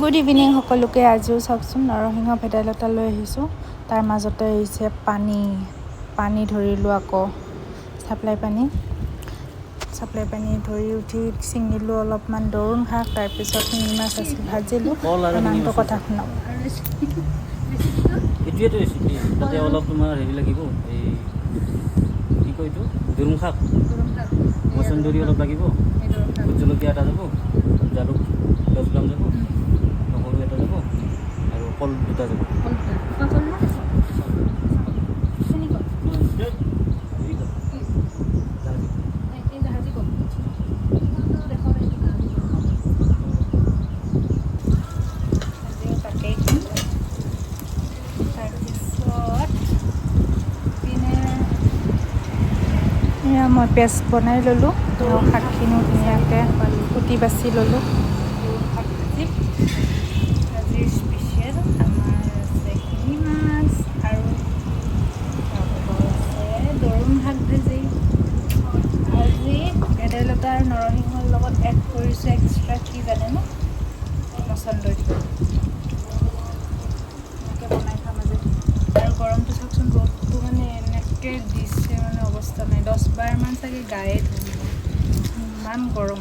Good evening সকলোকে। আজিও চাওকচোন নৰসিংহ ভেদাইলতা লৈ আহিছোঁ। তাৰ মাজতে আহিছে পানী ধৰিলোঁ, আকৌ চাপ্লাই পানী ধৰি উঠি ছিঙিলোঁ অলপমান দৰুণ শাক, তাৰপিছত শিঙি মাছ আছিল ভাজিলোঁ। মানুহটোৰ কথা শুনাব। এইটোৱেতো ৰেচিপি। তাতে অলপ তোমাৰ হেৰি লাগিব, এই কি কয় এইটো, দৰুণ শাক, মচন্দৰী অলপ লাগিব, ভোট জলকীয়া এটা যাব, জালুক 10 গ্ৰাম যাব, নহৰু এটা যাব, আৰু কল 2টা যাব। মই পেষ্ট বনাই ল'লোঁ আৰু শাকখিনিও ধুনীয়াকৈ কুটি বাছি ল'লোঁ। শাক ভাজিৰ স্পেচিয়েল আমাৰ আছে শিঙি মাছ আৰু আছে দৰুণ শাক ভাজি। আজি ভেদাইলতা আৰু নৰসিংহৰ লগত এড কৰিছোঁ এক্সট্ৰা কি জানেনে, মচন্দৰী। এনেকৈ বনাই খাম আজি। আৰু গৰমটো চাওকচোন, ৰ'দটো মানে এনেকৈ দিছে, মানে অৱস্থা নাই। 10 বাৰমান চাগে গায়ে ধুম, ইমান গৰম